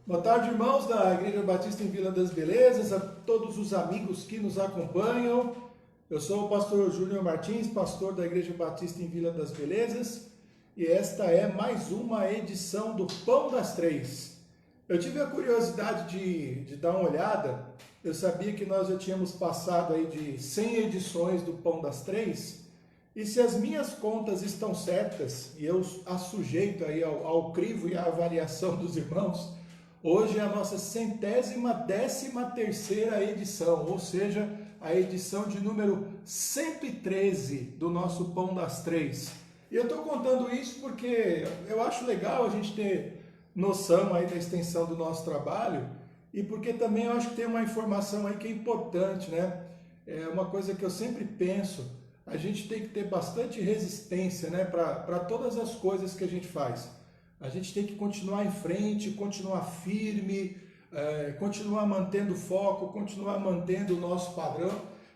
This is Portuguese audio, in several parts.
Boa tarde, irmãos da Igreja Batista em Vila das Belezas, a todos os amigos que nos acompanham. Eu sou o pastor Júnior Martins, pastor da Igreja Batista em Vila das Belezas, e esta é mais uma edição do Pão das Três. Eu tive a curiosidade de dar uma olhada. Eu sabia que nós já tínhamos passado aí de 100 edições do Pão das Três, e se as minhas contas estão certas, e eu as sujeito aí ao crivo e à avaliação dos irmãos, hoje é a nossa 113ª edição, ou seja, a edição de número 113 do nosso Pão das Três. E eu estou contando isso porque eu acho legal a gente ter noção aí da extensão do nosso trabalho, e porque também eu acho que tem uma informação aí que é importante, né? É uma coisa que eu sempre penso, a gente tem que ter bastante resistência, né, para todas as coisas que a gente faz. A gente tem que continuar em frente, continuar firme, continuar mantendo o foco, continuar mantendo o nosso padrão.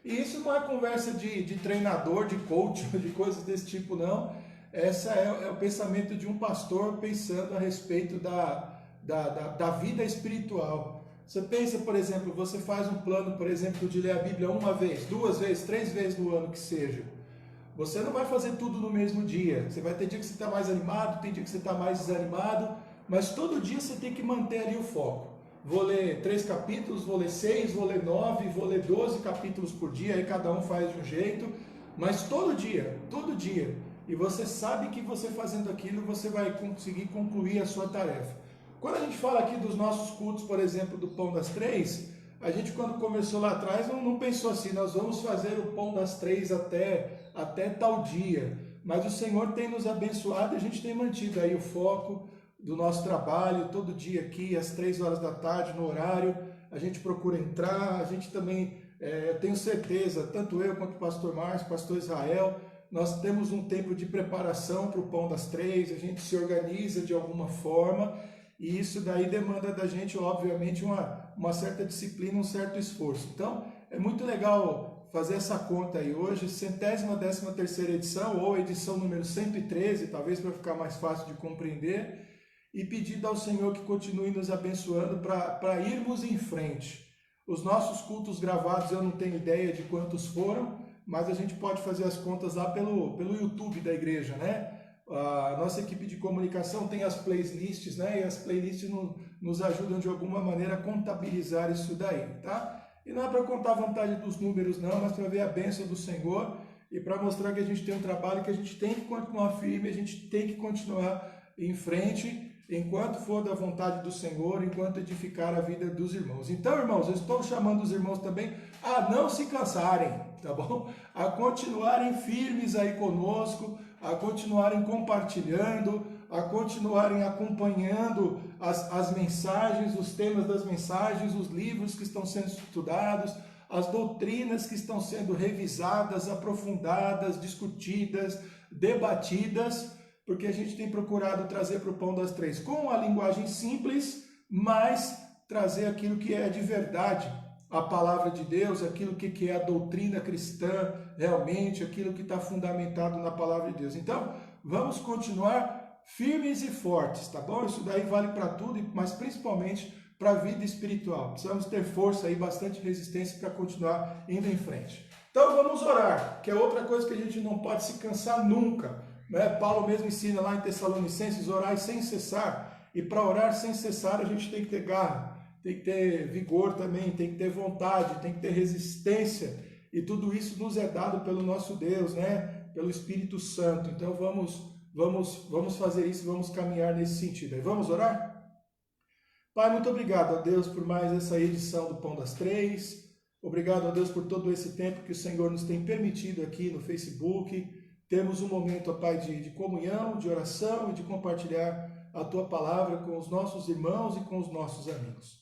E isso não é conversa de treinador, de coach, de coisas desse tipo, não. Essa é o pensamento de um pastor pensando a respeito da vida espiritual. Você pensa, por exemplo, você faz um plano, por exemplo, de ler a Bíblia uma vez, duas vezes, três vezes no ano que seja. Você não vai fazer tudo no mesmo dia. Você vai ter dia que você está mais animado, tem dia que você está mais desanimado, mas todo dia você tem que manter ali o foco. Vou ler 3 capítulos, vou ler 6, vou ler 9, vou ler 12 capítulos por dia, aí cada um faz de um jeito, mas todo dia. E você sabe que você fazendo aquilo, você vai conseguir concluir a sua tarefa. Quando a gente fala aqui dos nossos cultos, por exemplo, do Pão das Três, a gente quando começou lá atrás não pensou assim, nós vamos fazer o Pão das Três até tal dia. Mas o Senhor tem nos abençoado e a gente tem mantido aí o foco do nosso trabalho, todo dia aqui, às 3 horas da tarde, no horário, a gente procura entrar, a gente também, eu tenho certeza, tanto eu quanto o pastor Márcio, o pastor Israel, nós temos um tempo de preparação para o Pão das Três, a gente se organiza de alguma forma, e isso daí demanda da gente, obviamente, uma certa disciplina, um certo esforço. Então, é muito legal fazer essa conta aí hoje, 113ª edição, ou edição número 113, talvez para ficar mais fácil de compreender, e pedindo ao Senhor que continue nos abençoando para irmos em frente. Os nossos cultos gravados, eu não tenho ideia de quantos foram, mas a gente pode fazer as contas lá pelo YouTube da igreja, né? A nossa equipe de comunicação tem as playlists, né? E as playlists nos ajudam de alguma maneira a contabilizar isso daí, tá? E não é para contar a vantagem dos números não, mas para ver a bênção do Senhor e para mostrar que a gente tem um trabalho que a gente tem que continuar firme, a gente tem que continuar em frente, enquanto for da vontade do Senhor, enquanto edificar a vida dos irmãos. Então, irmãos, eu estou chamando os irmãos também a não se cansarem, tá bom? A continuarem firmes aí conosco, a continuarem compartilhando, a continuarem acompanhando as mensagens, os temas das mensagens, os livros que estão sendo estudados, as doutrinas que estão sendo revisadas, aprofundadas, discutidas, debatidas, porque a gente tem procurado trazer para o Pão das Três com a linguagem simples, mas trazer aquilo que é de verdade, a palavra de Deus, aquilo que é a doutrina cristã realmente, aquilo que está fundamentado na palavra de Deus. Então, vamos continuar firmes e fortes, tá bom? Isso daí vale para tudo, mas principalmente para a vida espiritual. Precisamos ter força e bastante resistência para continuar indo em frente. Então, vamos orar, que é outra coisa que a gente não pode se cansar nunca, né? Paulo mesmo ensina lá em Tessalonicenses, orar sem cessar, e para orar sem cessar a gente tem que ter garra, tem que ter vigor também, tem que ter vontade, tem que ter resistência, e tudo isso nos é dado pelo nosso Deus, né? Pelo Espírito Santo. Então vamos fazer isso, vamos caminhar nesse sentido. Aí vamos orar? Pai, muito obrigado a Deus por mais essa edição do Pão das Três, obrigado a Deus por todo esse tempo que o Senhor nos tem permitido aqui no Facebook. Temos um momento, ó Pai, de comunhão, de oração e de compartilhar a Tua palavra com os nossos irmãos e com os nossos amigos.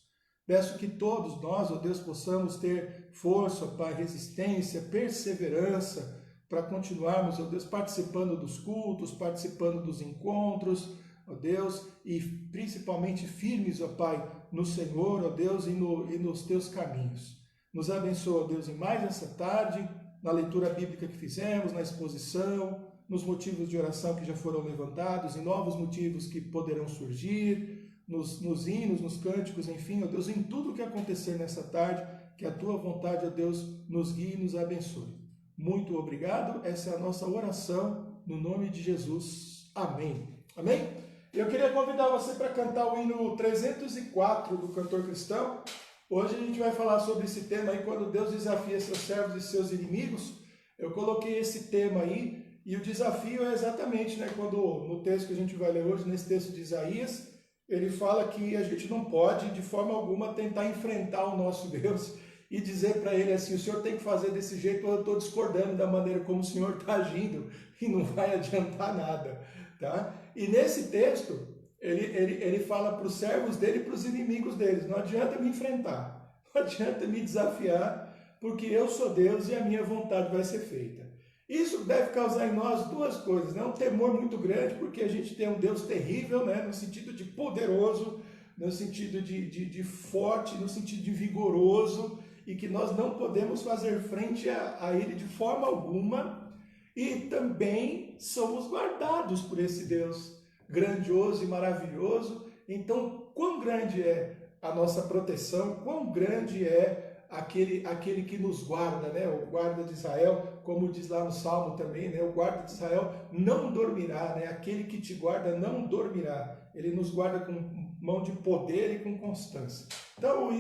Peço que todos nós, ó Deus, possamos ter força, ó Pai, resistência, perseverança, para continuarmos, ó Deus, participando dos cultos, participando dos encontros, ó Deus, e principalmente firmes, ó Pai, no Senhor, ó Deus, e nos Teus caminhos. Nos abençoa, ó Deus, em mais essa tarde, na leitura bíblica que fizemos, na exposição, nos motivos de oração que já foram levantados e novos motivos que poderão surgir. nos hinos, nos cânticos, enfim, ó Deus, em tudo que acontecer nessa tarde, que a tua vontade, ó Deus, nos guie e nos abençoe. Muito obrigado, essa é a nossa oração, no nome de Jesus. Amém. Amém? Eu queria convidar você para cantar o hino 304 do Cantor Cristão. Hoje a gente vai falar sobre esse tema aí, quando Deus desafia seus servos e seus inimigos. Eu coloquei esse tema aí, e o desafio é exatamente, né, quando no texto que a gente vai ler hoje, nesse texto de Isaías, ele fala que a gente não pode, de forma alguma, tentar enfrentar o nosso Deus e dizer para ele assim, o senhor tem que fazer desse jeito, ou eu estou discordando da maneira como o senhor está agindo, e não vai adiantar nada. Tá? E nesse texto, ele fala para os servos dele e para os inimigos deles, não adianta me enfrentar, não adianta me desafiar, porque eu sou Deus e a minha vontade vai ser feita. Isso deve causar em nós duas coisas, né? Um temor muito grande, porque a gente tem um Deus terrível, né? No sentido de poderoso, no sentido de forte, no sentido de vigoroso, e que nós não podemos fazer frente a ele de forma alguma, e também somos guardados por esse Deus grandioso e maravilhoso. Então, quão grande é a nossa proteção, quão grande é aquele que nos guarda, né? O guarda de Israel, como diz lá no Salmo também, né? O guarda de Israel não dormirá, né? Aquele que te guarda não dormirá. Ele nos guarda com mão de poder e com constância. Então, o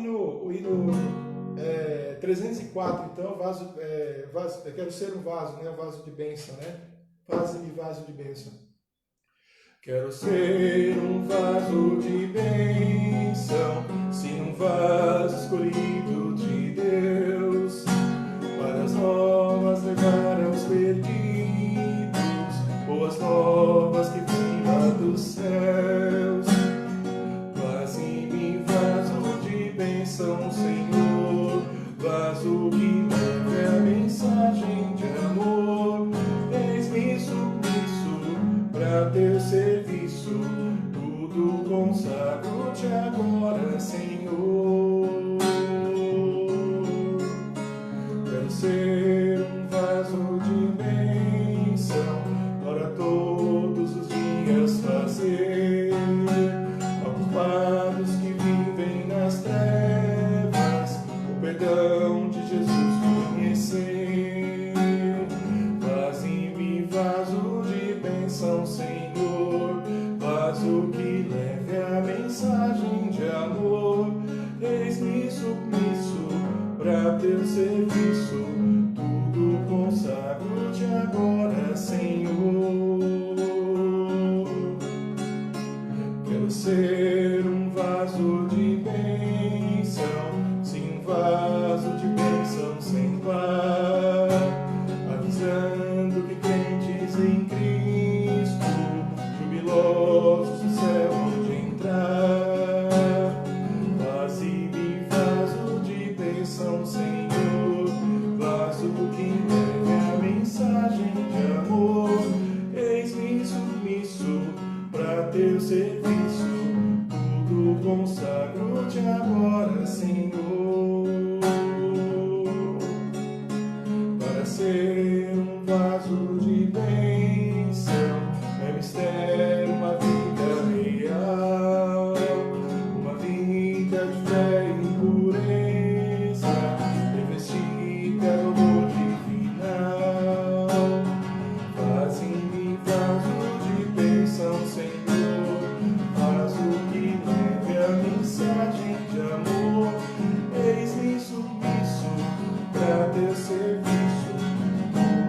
hino 304, então, eu quero ser um vaso, né? Um vaso de bênção, né? Faze-me vaso de bênção. Quero ser um vaso de bênção, sim, um vaso escolhido de Deus, para as novas levar aos perdidos, boas novas que vêm lá dos céus. Faze-me vaso de bênção, Senhor, vaso que leve a mensagem de amor. Eis-me submisso para teu serviço, tudo consagro-te agora, Senhor. Quero ser um vaso de bênção, para todos os dias fazer ocupados que vivem nas trevas o perdão de Jesus conhecer. Faze-me vaso de bênção, Senhor, vaso que leve a mensagem de amor. Eis-me submisso para teu serviço, tudo consagro-te agora, Senhor. Quero ser um vaso de bênção, sim, um vaso de bênção sem par, avisando que crentes em Cristo, jubilosos no céu hão de entrar. Faze-me vaso de bênção, Senhor, vaso que leve a mensagem de amor. Eis-me submisso para teu serviço, tudo consagro-te agora, Senhor. Para ser um vaso de bênção é mistério, uma vida real, uma vida de fé e pureza, revestida do amor divinal. Faze-me vaso de bênção, Senhor, vaso que leve a mensagem de amor. Eis-me submisso para teu serviço,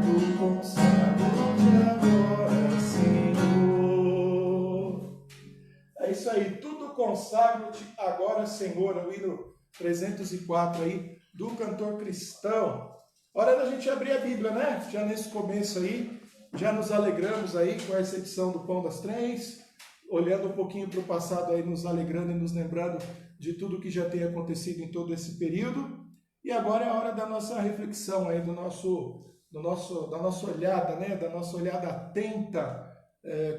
tudo consagro-te agora, Senhor. É isso aí, tudo consagro-te agora, Senhor. É o hino 304 aí do Cantor Cristão. Hora da gente abrir a Bíblia, né? Já nesse começo aí, já nos alegramos aí com essa edição do Pão das Três, olhando um pouquinho para o passado aí, nos alegrando e nos lembrando de tudo que já tem acontecido em todo esse período. E agora é a hora da nossa reflexão aí, da nossa olhada, né? Da nossa olhada atenta,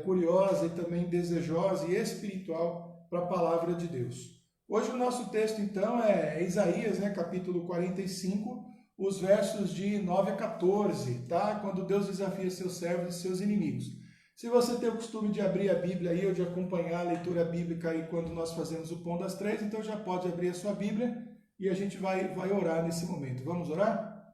curiosa e também desejosa e espiritual para a palavra de Deus. Hoje o nosso texto então é Isaías, né? Capítulo 45, os versos de 9 a 14, tá? Quando Deus desafia seus servos e seus inimigos. Se você tem o costume de abrir a Bíblia aí, ou de acompanhar a leitura bíblica aí quando nós fazemos o Pão das Três, então já pode abrir a sua Bíblia e a gente vai orar nesse momento. Vamos orar?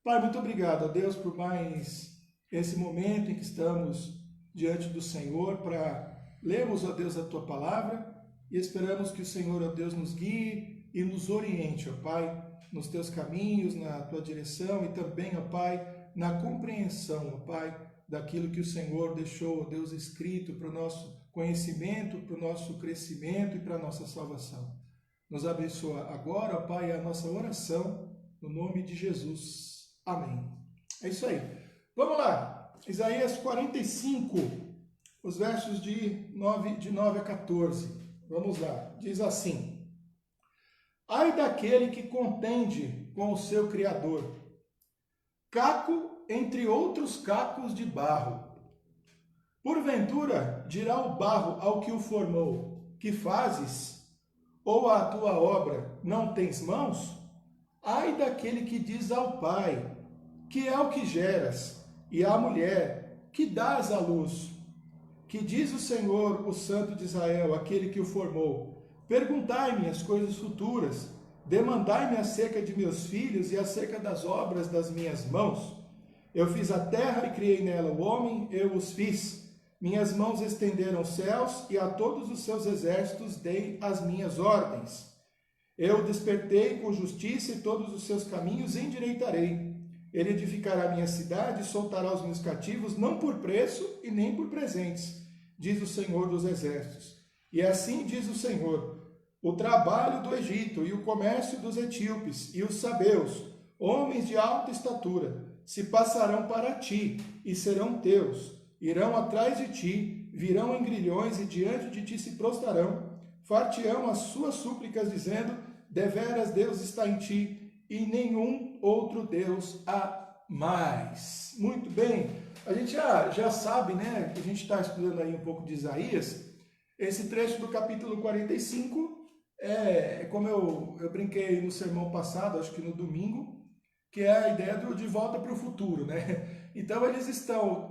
Pai, muito obrigado, ó Deus, por mais esse momento em que estamos diante do Senhor para lermos, ó Deus, a Tua Palavra e esperamos que o Senhor, ó Deus, nos guie e nos oriente, ó Pai, nos Teus caminhos, na Tua direção e também, ó Pai, na compreensão, ó Pai, daquilo que o Senhor deixou, ó Deus, escrito para o nosso conhecimento, para o nosso crescimento e para a nossa salvação. Nos abençoa agora, ó Pai, a nossa oração, no nome de Jesus. Amém. É isso aí. Vamos lá. Isaías 45, os versos de 9 a 14. Vamos lá. Diz assim: Ai daquele que contende com o seu Criador, caco entre outros cacos de barro. Porventura dirá o barro ao que o formou: que fazes? Ou a tua obra não tens mãos? Ai daquele que diz ao pai: que é o que geras, e à mulher, que dás à luz. Que diz o Senhor, o Santo de Israel, aquele que o formou: perguntai-me as coisas futuras, demandai-me acerca de meus filhos e acerca das obras das minhas mãos. Eu fiz a terra e criei nela o homem, eu os fiz. Minhas mãos estenderam os céus, e a todos os seus exércitos dei as minhas ordens. Eu despertei com justiça, e todos os seus caminhos endireitarei. Ele edificará a minha cidade e soltará os meus cativos, não por preço e nem por presentes, diz o Senhor dos exércitos. E assim diz o Senhor: o trabalho do Egito e o comércio dos etíopes e os sabeus, homens de alta estatura, se passarão para ti e serão teus. Irão atrás de ti, virão em grilhões e diante de ti se prostrarão. Far-te-ão as suas súplicas, dizendo: deveras Deus está em ti, e nenhum outro Deus há mais. Muito bem, a gente já sabe, né, que a gente está estudando aí um pouco de Isaías. Esse trecho do capítulo 45 é como eu brinquei no sermão passado, acho que no domingo, que é a ideia de volta para o futuro, né? Então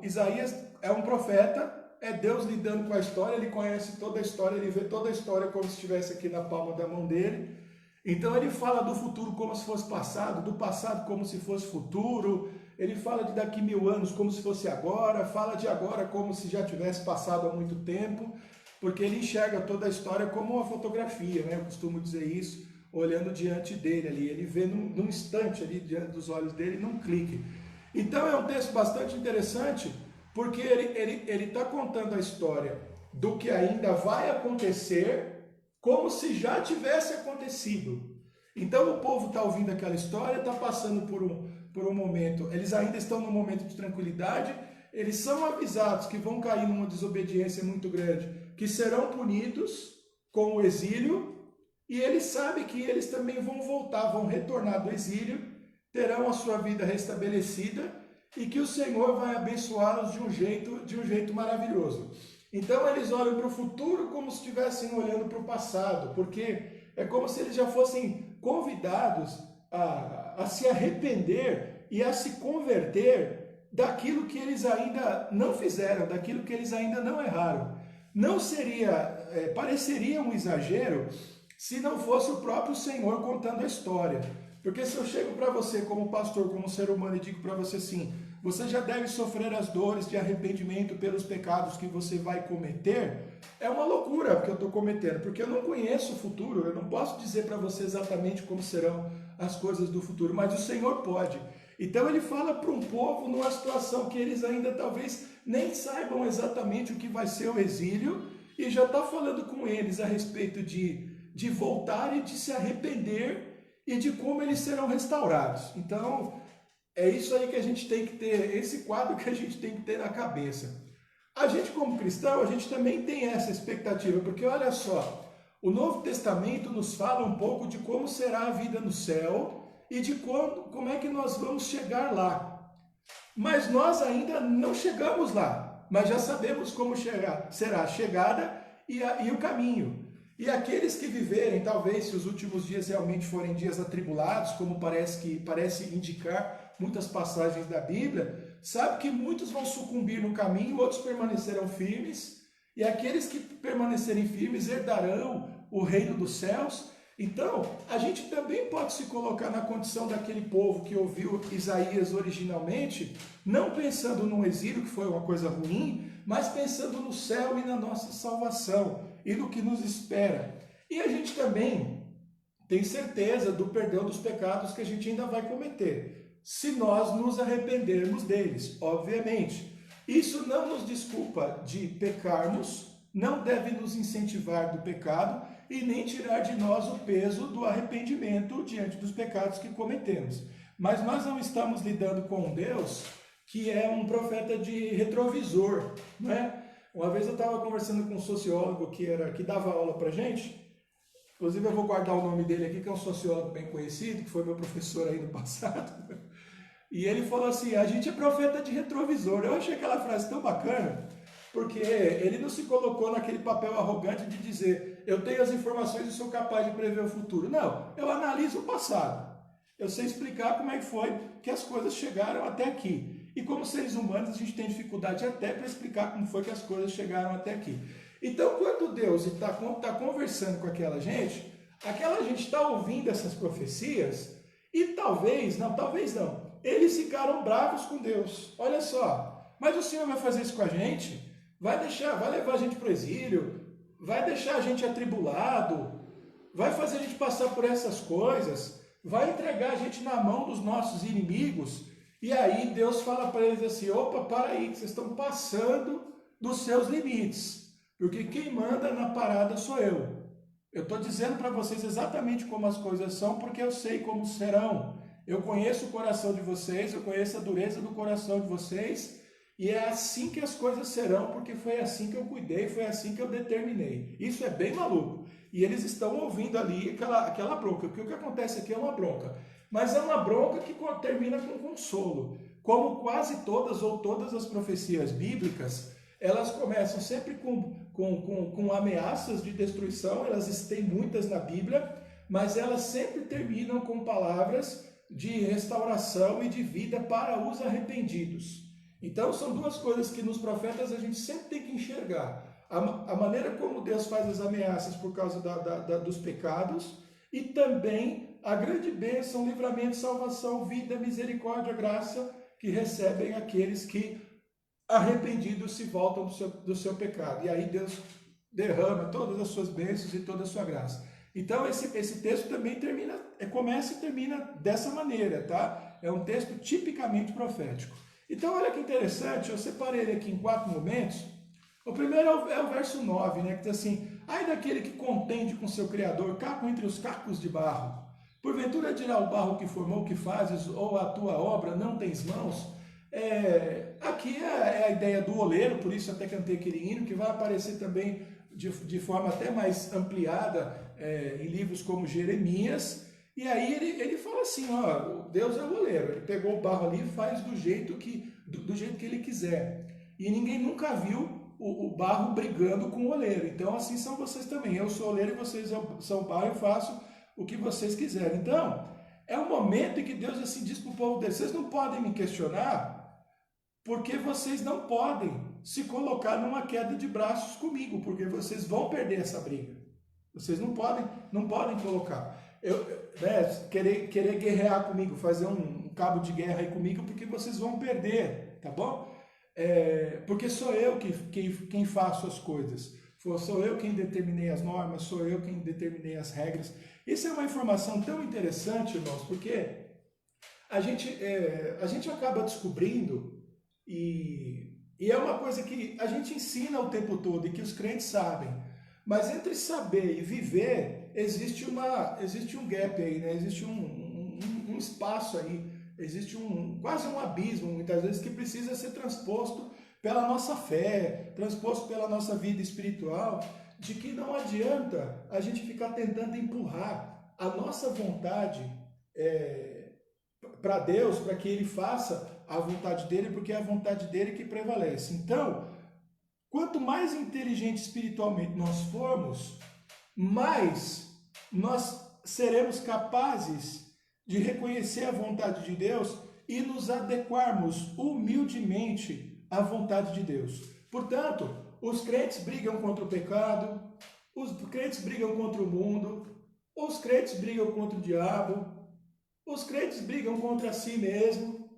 Isaías é um profeta, é Deus lidando com a história, ele conhece toda a história, ele vê toda a história como se estivesse aqui na palma da mão dele. Então ele fala do futuro como se fosse passado, do passado como se fosse futuro, ele fala de daqui 1000 anos como se fosse agora, fala de agora como se já tivesse passado há muito tempo, porque ele enxerga toda a história como uma fotografia, né? Eu costumo dizer isso, olhando diante dele ali, ele vê num instante ali diante dos olhos dele, num clique. Então é um texto bastante interessante, porque ele está contando a história do que ainda vai acontecer, como se já tivesse acontecido. Então o povo está ouvindo aquela história, está passando por um momento, eles ainda estão num momento de tranquilidade, eles são avisados que vão cair numa desobediência muito grande, que serão punidos com o exílio, e eles sabem que eles também vão voltar, vão retornar do exílio, terão a sua vida restabelecida, e que o Senhor vai abençoá-los de um jeito maravilhoso. Então eles olham para o futuro como se estivessem olhando para o passado, porque é como se eles já fossem convidados a se arrepender e a se converter daquilo que eles ainda não fizeram, daquilo que eles ainda não erraram. Não pareceria um exagero se não fosse o próprio Senhor contando a história. Porque se eu chego para você como pastor, como ser humano e digo para você assim: você já deve sofrer as dores de arrependimento pelos pecados que você vai cometer, é uma loucura que eu estou cometendo, porque eu não conheço o futuro, eu não posso dizer para você exatamente como serão as coisas do futuro, mas o Senhor pode. Então ele fala para um povo numa situação que eles ainda talvez nem saibam exatamente o que vai ser o exílio, e já está falando com eles a respeito de voltar e de se arrepender e de como eles serão restaurados. Então é isso aí que a gente tem que ter, esse quadro que a gente tem que ter na cabeça. A gente como cristão, a gente também tem essa expectativa, porque olha só, o Novo Testamento nos fala um pouco de como será a vida no céu e de como é que nós vamos chegar lá. Mas nós ainda não chegamos lá, mas já sabemos como será a chegada e o caminho. E aqueles que viverem, talvez, se os últimos dias realmente forem dias atribulados, como parece indicar muitas passagens da Bíblia, sabe que muitos vão sucumbir no caminho, outros permanecerão firmes, e aqueles que permanecerem firmes herdarão o reino dos céus. Então, a gente também pode se colocar na condição daquele povo que ouviu Isaías originalmente, não pensando no exílio, que foi uma coisa ruim, mas pensando no céu e na nossa salvação e no que nos espera. E a gente também tem certeza do perdão dos pecados que a gente ainda vai cometer, se nós nos arrependermos deles, obviamente. Isso não nos desculpa de pecarmos, não deve nos incentivar do pecado e nem tirar de nós o peso do arrependimento diante dos pecados que cometemos. Mas nós não estamos lidando com um Deus que é um profeta de retrovisor, não é? Uma vez eu estava conversando com um sociólogo que dava aula para gente, inclusive eu vou guardar o nome dele aqui, que é um sociólogo bem conhecido, que foi meu professor aí no passado, e ele falou assim, a gente é profeta de retrovisor. Eu achei aquela frase tão bacana, porque ele não se colocou naquele papel arrogante de dizer, eu tenho as informações e sou capaz de prever o futuro. Não, eu analiso o passado. Eu sei explicar como é que foi que as coisas chegaram até aqui. E como seres humanos, a gente tem dificuldade até para explicar como foi que as coisas chegaram até aqui. Então, quando Deus está conversando com aquela gente está ouvindo essas profecias e talvez não, eles ficaram bravos com Deus. Olha só, mas o Senhor vai fazer isso com a gente? Vai levar a gente para o exílio? Vai deixar a gente atribulado? Vai fazer a gente passar por essas coisas? Vai entregar a gente na mão dos nossos inimigos? E aí Deus fala para eles assim, opa, para aí, que vocês estão passando dos seus limites, porque quem manda na parada sou eu. Eu estou dizendo para vocês exatamente como as coisas são, porque eu sei como serão. Eu conheço o coração de vocês, eu conheço a dureza do coração de vocês, e é assim que as coisas serão, porque foi assim que eu cuidei, foi assim que eu determinei. Isso é bem maluco. E eles estão ouvindo ali aquela bronca, porque o que acontece aqui é uma bronca. Mas é uma bronca que termina com consolo. Como quase todas ou todas as profecias bíblicas, elas começam sempre com ameaças de destruição, elas têm muitas na Bíblia, mas elas sempre terminam com palavras de restauração e de vida para os arrependidos. Então são duas coisas que nos profetas a gente sempre tem que enxergar. A maneira como Deus faz as ameaças por causa dos pecados e também a grande bênção, livramento, salvação, vida, misericórdia, graça que recebem aqueles que arrependidos se voltam do seu pecado. E aí Deus derrama todas as suas bênçãos e toda a sua graça. Então esse texto também começa e termina dessa maneira, tá? É um texto tipicamente profético. Então olha que interessante, eu separei ele aqui em 4 momentos. O primeiro é o verso 9, né, que diz assim, ai daquele que contende com seu Criador, caco entre os cacos de barro. Porventura dirá o barro que formou, que fazes, ou a tua obra não tens mãos? Aqui é a ideia do oleiro, por isso até cantei aquele hino, que vai aparecer também de forma até mais ampliada em livros como Jeremias. E aí ele fala assim, ó, Deus é o oleiro, ele pegou o barro ali e faz do jeito que ele quiser. E ninguém nunca viu o barro brigando com o oleiro. Então assim são vocês também. Eu sou oleiro e vocês são barro, eu faço o que vocês quiserem. Então, é um momento em que Deus assim diz para o povo dele, vocês não podem me questionar, porque vocês não podem se colocar numa queda de braços comigo, porque vocês vão perder essa briga. Vocês não podem colocar. Querer guerrear comigo, fazer um cabo de guerra aí comigo, porque vocês vão perder, tá bom? Porque sou eu quem faço as coisas. Sou eu quem determinei as normas, sou eu quem determinei as regras. Isso é uma informação tão interessante, irmãos, porque a gente acaba descobrindo, e é uma coisa que a gente ensina o tempo todo e que os crentes sabem, mas entre saber e viver, existe um gap aí, né? Existe um espaço aí, existe quase um abismo, muitas vezes, que precisa ser transposto pela nossa fé, transposto pela nossa vida espiritual, de que não adianta a gente ficar tentando empurrar a nossa vontade para Deus, para que Ele faça a vontade dEle, porque é a vontade dEle que prevalece. Então, quanto mais inteligente espiritualmente nós formos, mais nós seremos capazes de reconhecer a vontade de Deus e nos adequarmos humildemente à vontade de Deus. Portanto, os crentes brigam contra o pecado, os crentes brigam contra o mundo, os crentes brigam contra o diabo, os crentes brigam contra si mesmo,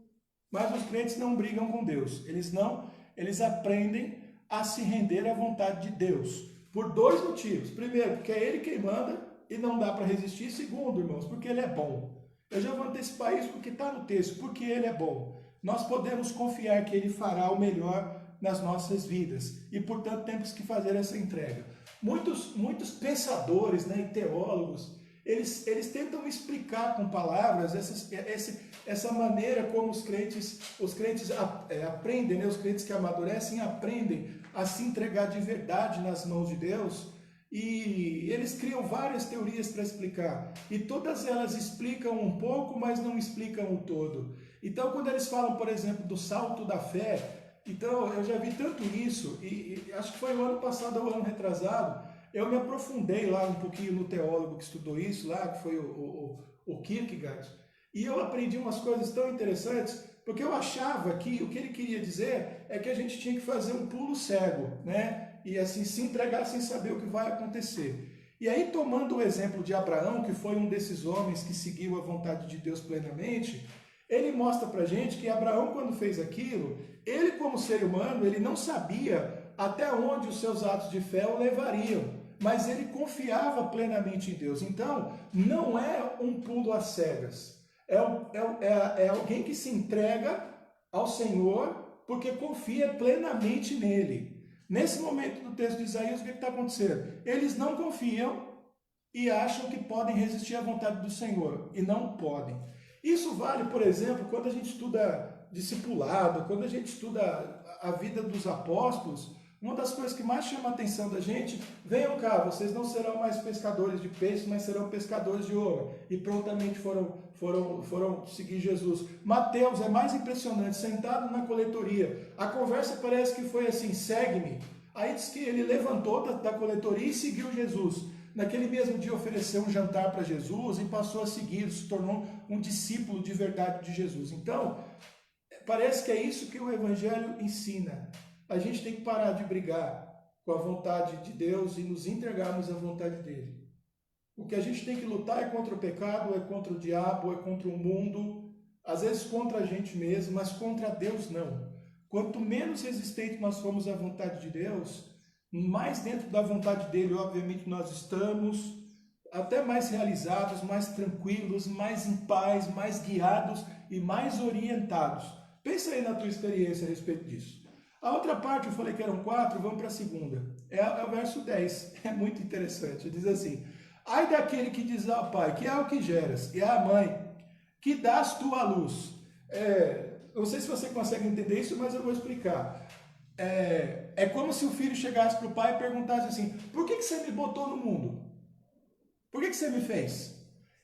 mas os crentes não brigam com Deus. Eles aprendem a se render à vontade de Deus, por dois motivos. Primeiro, porque é Ele quem manda e não dá para resistir. Segundo, irmãos, porque Ele é bom. Eu já vou antecipar isso porque está no texto, porque Ele é bom. Nós podemos confiar que Ele fará o melhor nas nossas vidas e, portanto, temos que fazer essa entrega. Muitos pensadores, né, e teólogos, eles tentam explicar com palavras essa maneira como os crentes aprendem, né, os crentes que amadurecem aprendem a se entregar de verdade nas mãos de Deus, e eles criam várias teorias para explicar, e todas elas explicam um pouco, mas não explicam o todo. Então, quando eles falam, por exemplo, do salto da fé, então eu já vi tanto isso, e acho que foi o ano passado ou o ano retrasado, eu me aprofundei lá um pouquinho no teólogo que estudou isso lá, que foi o Kierkegaard, e eu aprendi umas coisas tão interessantes, porque eu achava que o que ele queria dizer é que a gente tinha que fazer um pulo cego, né? E assim, se entregar sem saber o que vai acontecer. E aí, tomando o exemplo de Abraão, que foi um desses homens que seguiu a vontade de Deus plenamente, ele mostra pra gente que Abraão, quando fez aquilo, ele como ser humano, ele não sabia até onde os seus atos de fé o levariam, mas ele confiava plenamente em Deus. Então, não é um pulo às cegas. É alguém que se entrega ao Senhor porque confia plenamente nele. Nesse momento do texto de Isaías, o que está acontecendo? Eles não confiam e acham que podem resistir à vontade do Senhor, e não podem. Isso vale, por exemplo, quando a gente estuda discipulado, quando a gente estuda a vida dos apóstolos. Uma das coisas que mais chama a atenção da gente: venham cá, vocês não serão mais pescadores de peixes, mas serão pescadores de homem. E prontamente foram seguir Jesus. Mateus é mais impressionante, sentado na coletoria. A conversa parece que foi assim: segue-me. Aí diz que ele levantou da coletoria e seguiu Jesus. Naquele mesmo dia ofereceu um jantar para Jesus e passou a seguir, se tornou um discípulo de verdade de Jesus. Então, parece que é isso que o Evangelho ensina. A gente tem que parar de brigar com a vontade de Deus e nos entregarmos à vontade dele. O que a gente tem que lutar é contra o pecado, é contra o diabo, é contra o mundo, às vezes contra a gente mesmo, mas contra Deus não. Quanto menos resistente nós formos à vontade de Deus, mais dentro da vontade dele, obviamente, nós estamos, até mais realizados, mais tranquilos, mais em paz, mais guiados e mais orientados. Pensa aí na tua experiência a respeito disso. A outra parte, eu falei que eram 4, vamos para a segunda. É o verso 10, é muito interessante. Diz assim: ai daquele que diz ao pai, que é o que geras, e à mãe, que dás tu à luz. Não sei se você consegue entender isso, mas eu vou explicar. É como se o filho chegasse para o pai e perguntasse assim: por que você me botou no mundo? Por que você me fez?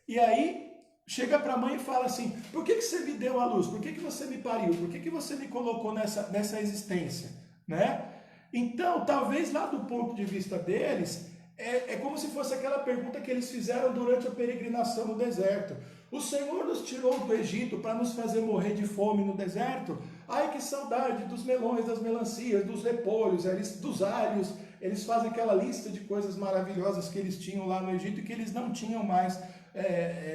E aí chega para a mãe e fala assim: por que você me deu a luz? Por que você me pariu? Por que você me colocou nessa existência? Né? Então, talvez lá do ponto de vista deles, é como se fosse aquela pergunta que eles fizeram durante a peregrinação no deserto. O Senhor nos tirou do Egito para nos fazer morrer de fome no deserto? Ai, que saudade dos melões, das melancias, dos repolhos, dos alhos. Eles fazem aquela lista de coisas maravilhosas que eles tinham lá no Egito e que eles não tinham mais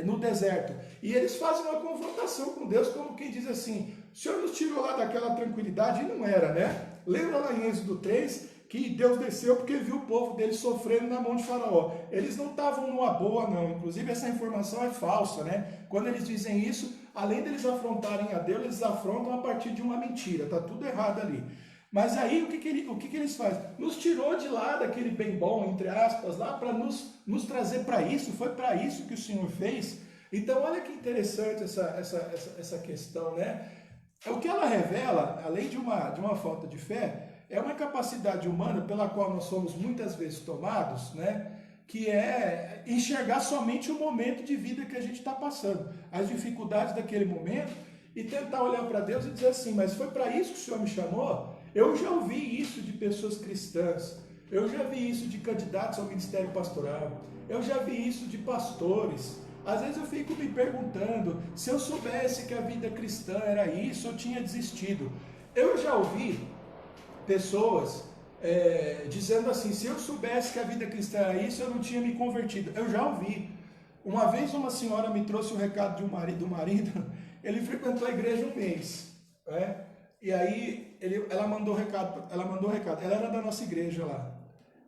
no deserto. E eles fazem uma confrontação com Deus, como quem diz assim: o Senhor nos tirou lá daquela tranquilidade, e não era, né? Lembra lá em Êxodo 3, que Deus desceu porque viu o povo dele sofrendo na mão de Faraó. Eles não estavam numa boa, não. Inclusive, essa informação é falsa, né? Quando eles dizem isso, além deles afrontarem a Deus, eles afrontam a partir de uma mentira. Está tudo errado ali. Mas aí, o que eles fazem? Nos tirou de lá daquele bem bom, entre aspas, lá para nos trazer para isso. Foi para isso que o Senhor fez. Então, olha que interessante essa questão, né? O que ela revela, além de uma falta de fé, é uma capacidade humana pela qual nós somos muitas vezes tomados, né? Que é enxergar somente o momento de vida que a gente está passando, as dificuldades daquele momento, e tentar olhar para Deus e dizer assim: mas foi para isso que o Senhor me chamou? Eu já ouvi isso de pessoas cristãs, eu já vi isso de candidatos ao ministério pastoral, eu já vi isso de pastores, Às vezes eu fico me perguntando, se eu soubesse que a vida cristã era isso, eu tinha desistido. Eu já ouvi pessoas dizendo assim, se eu soubesse que a vida cristã era isso, eu não tinha me convertido. Eu já ouvi. Uma vez uma senhora me trouxe um recado de do marido, ele frequentou a igreja um mês, né? E aí ela mandou recado, ela era da nossa igreja lá.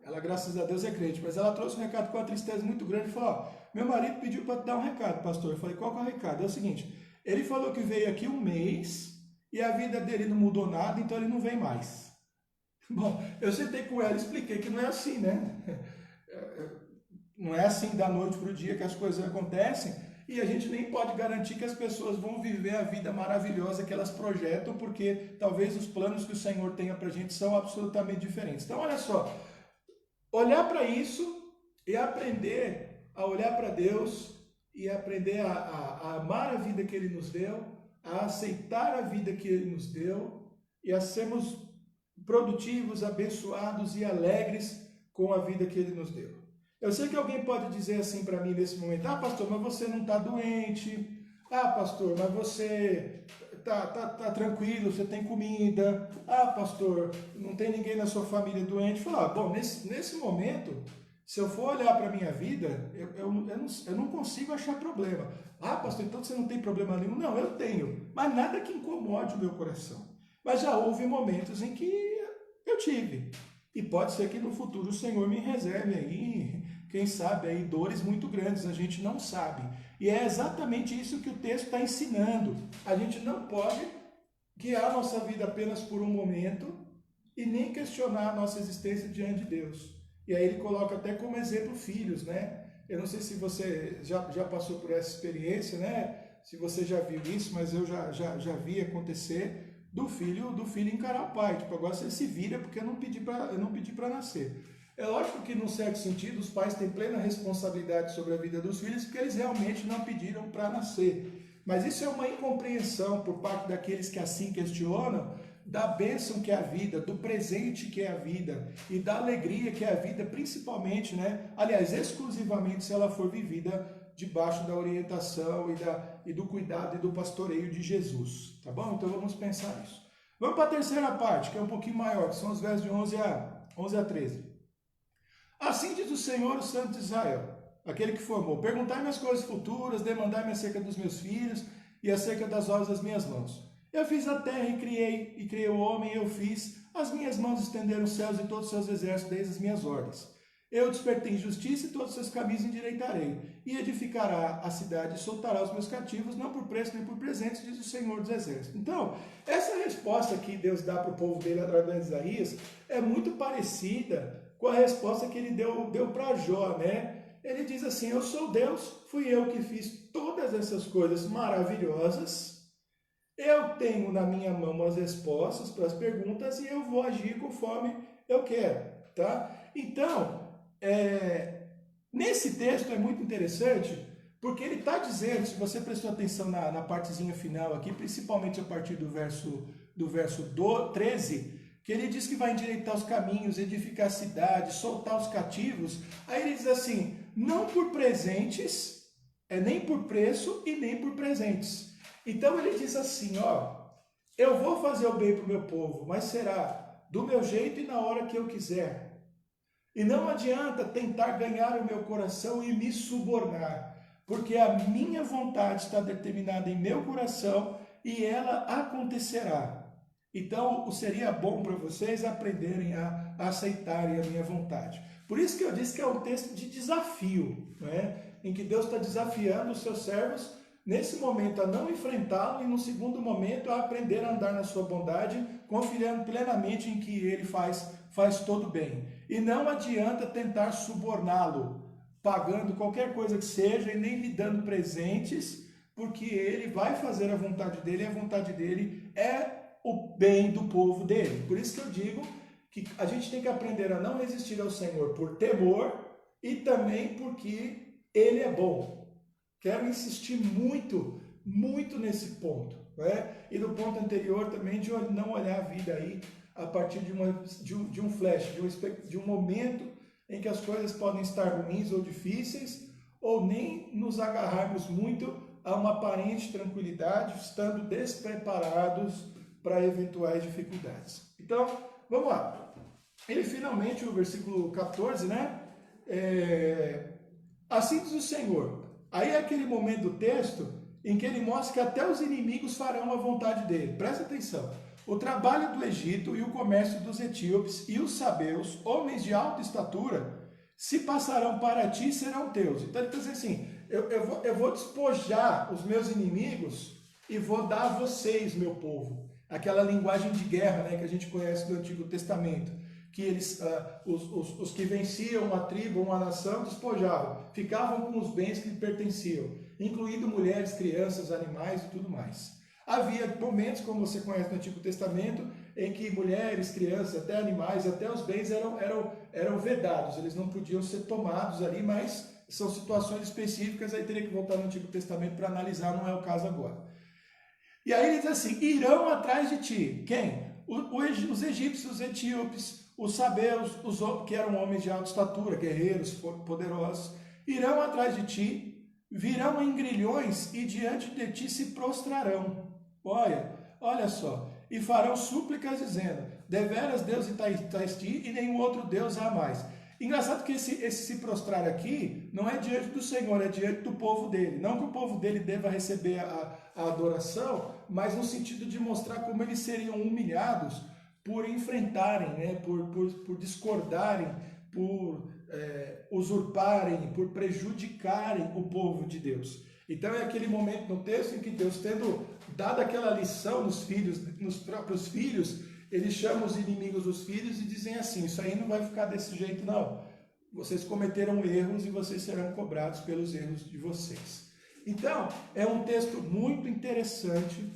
Ela, graças a Deus, é crente, mas ela trouxe um recado com uma tristeza muito grande e falou, ó, meu marido pediu para te dar um recado, pastor. Eu falei, qual que é o recado? É o seguinte, ele falou que veio aqui um mês e a vida dele não mudou nada, então ele não vem mais. Bom, eu sentei com ela e expliquei que não é assim, né? Não é assim da noite para o dia que as coisas acontecem e a gente nem pode garantir que as pessoas vão viver a vida maravilhosa que elas projetam, porque talvez os planos que o Senhor tenha para a gente são absolutamente diferentes. Então, olha só, olhar para isso e aprender a olhar para Deus e aprender a amar a vida que Ele nos deu, a aceitar a vida que Ele nos deu e a sermos produtivos, abençoados e alegres com a vida que Ele nos deu. Eu sei que alguém pode dizer assim para mim nesse momento, ah pastor, mas você não está doente, ah pastor, mas você tá tranquilo, você tem comida, ah pastor, não tem ninguém na sua família doente. Falar, bom, nesse momento, se eu for olhar para a minha vida, eu não consigo achar problema. Ah pastor, então você não tem problema nenhum? Não, eu tenho, mas nada que incomode o meu coração. Mas já houve momentos em que eu tive. E pode ser que no futuro o Senhor me reserve aí, quem sabe, aí dores muito grandes, a gente não sabe. E é exatamente isso que o texto está ensinando. A gente não pode guiar a nossa vida apenas por um momento e nem questionar a nossa existência diante de Deus. E aí ele coloca até como exemplo filhos, né? Eu não sei se você já passou por essa experiência, né? Se você já viu isso, mas eu já vi acontecer do filho encarar o pai, tipo, agora você se vira porque eu não pedi para nascer. É lógico que, num certo sentido, os pais têm plena responsabilidade sobre a vida dos filhos porque eles realmente não pediram para nascer. Mas isso é uma incompreensão por parte daqueles que assim questionam da bênção que é a vida, do presente que é a vida e da alegria que é a vida, principalmente, né? Aliás, exclusivamente se ela for vivida debaixo da orientação e do cuidado e do pastoreio de Jesus, tá bom? Então vamos pensar nisso. Vamos para a terceira parte, que é um pouquinho maior, que são os versos de 11 a 13. Assim diz o Senhor, o Santo de Israel, aquele que formou, perguntai-me as coisas futuras, demandai-me acerca dos meus filhos e acerca das obras das minhas mãos. Eu fiz a terra e criei o homem, eu fiz, as minhas mãos estenderam os céus e todos os seus exércitos desde as minhas ordens. Eu despertei justiça e todos os seus caminhos endireitarei, e edificará a cidade e soltará os meus cativos, não por preço nem por presentes, diz o Senhor dos Exércitos. Então, essa resposta que Deus dá para o povo dele através de Isaías é muito parecida com a resposta que ele deu para Jó, né? Ele diz assim, eu sou Deus, fui eu que fiz todas essas coisas maravilhosas, eu tenho na minha mão as respostas para as perguntas e eu vou agir conforme eu quero, tá? Então, nesse texto é muito interessante, porque ele está dizendo, se você prestou atenção na partezinha final aqui, principalmente a partir do verso 13, que ele diz que vai endireitar os caminhos, edificar a cidade, soltar os cativos. Aí ele diz assim, não por presentes, nem por preço e nem por presentes. Então ele diz assim, ó, eu vou fazer o bem para o meu povo, mas será do meu jeito e na hora que eu quiser. E não adianta tentar ganhar o meu coração e me subornar, porque a minha vontade está determinada em meu coração e ela acontecerá. Então, seria bom para vocês aprenderem a aceitarem a minha vontade. Por isso que eu disse que é um texto de desafio, né? Em que Deus está desafiando os seus servos, nesse momento, a não enfrentá-lo e, no segundo momento, a aprender a andar na sua bondade, confiando plenamente em que Ele faz todo bem. E não adianta tentar suborná-lo, pagando qualquer coisa que seja e nem lhe dando presentes, porque Ele vai fazer a vontade dEle e a vontade dEle é o bem do povo dele. Por isso que eu digo que a gente tem que aprender a não resistir ao Senhor por temor e também porque Ele é bom. Quero insistir muito, muito nesse ponto, né? E no ponto anterior também de não olhar a vida aí a partir de um flash, de um momento em que as coisas podem estar ruins ou difíceis, ou nem nos agarrarmos muito a uma aparente tranquilidade, estando despreparados para eventuais dificuldades. Então, vamos lá. Ele finalmente, o versículo 14, né? Assim diz o Senhor. Aí é aquele momento do texto em que ele mostra que até os inimigos farão a vontade dele. Presta atenção. O trabalho do Egito e o comércio dos etíopes e os sabeus, homens de alta estatura, se passarão para ti e serão teus. Então ele está dizendo assim, eu vou despojar os meus inimigos e vou dar a vocês, meu povo. Aquela linguagem de guerra, né, que a gente conhece do Antigo Testamento. Que eles, os que venciam uma tribo, uma nação, despojavam, ficavam com os bens que lhe pertenciam, incluindo mulheres, crianças, animais e tudo mais. Havia momentos, como você conhece no Antigo Testamento, em que mulheres, crianças, até animais, até os bens eram vedados, eles não podiam ser tomados ali, mas são situações específicas, aí teria que voltar no Antigo Testamento para analisar, não é o caso agora. E aí ele diz assim, irão atrás de ti. Quem? Os egípcios, os etíopes, os sabeus, que eram homens de alta estatura, guerreiros, poderosos, irão atrás de ti, virão em grilhões e diante de ti se prostrarão. Olha só, e farão súplicas dizendo, deveras Deus estás ti e nenhum outro Deus há mais. Engraçado que esse se prostrar aqui não é diante do Senhor, é diante do povo dele. Não que o povo dele deva receber a adoração, mas no sentido de mostrar como eles seriam humilhados por enfrentarem, né, por discordarem, por usurparem, por prejudicarem o povo de Deus. Então é aquele momento no texto em que Deus, tendo dado aquela lição nos próprios filhos, ele chama os inimigos dos filhos e dizem assim, isso aí não vai ficar desse jeito não. Vocês cometeram erros e vocês serão cobrados pelos erros de vocês. Então, é um texto muito interessante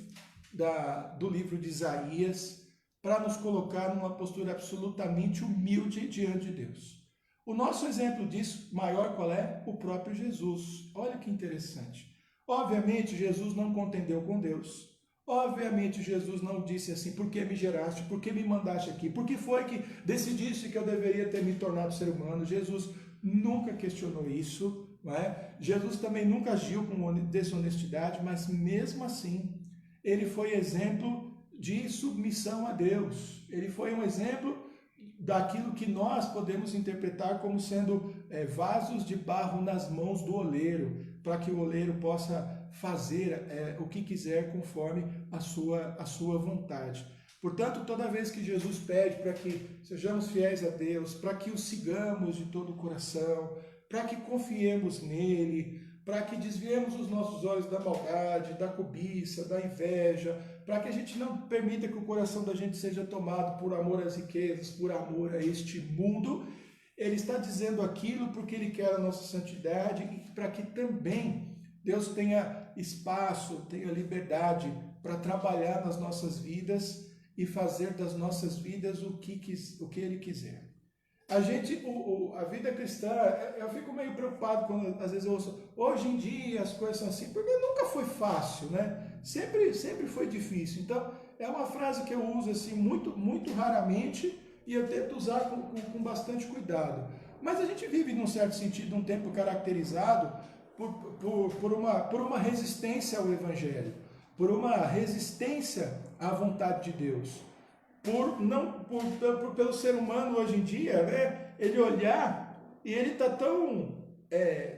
do livro de Isaías, para nos colocar numa postura absolutamente humilde diante de Deus. O nosso exemplo disso, maior qual é? O próprio Jesus. Olha que interessante. Obviamente, Jesus não contendeu com Deus. Obviamente, Jesus não disse assim, por que me geraste? Por que me mandaste aqui? Por que foi que decidiste que eu deveria ter me tornado ser humano? Jesus nunca questionou isso, não é? Jesus também nunca agiu com desonestidade, mas mesmo assim, ele foi exemplo de submissão a Deus. Ele foi um exemplo daquilo que nós podemos interpretar como sendo vasos de barro nas mãos do oleiro, para que o oleiro possa fazer o que quiser conforme a sua vontade. Portanto, toda vez que Jesus pede para que sejamos fiéis a Deus, para que o sigamos de todo o coração, para que confiemos nele, para que desviemos os nossos olhos da maldade, da cobiça, da inveja, para que a gente não permita que o coração da gente seja tomado por amor às riquezas, por amor a este mundo. Ele está dizendo aquilo porque ele quer a nossa santidade e para que também Deus tenha espaço, tenha liberdade para trabalhar nas nossas vidas e fazer das nossas vidas o que ele quiser. A vida cristã, eu fico meio preocupado quando às vezes eu ouço, hoje em dia as coisas são assim, porque nunca foi fácil, né? Sempre foi difícil. Então, é uma frase que eu uso assim muito, muito raramente e eu tento usar com bastante cuidado. Mas a gente vive, num certo sentido, um tempo caracterizado por uma resistência ao Evangelho, por uma resistência à vontade de Deus. Pelo ser humano hoje em dia, né, ele olhar e ele está tão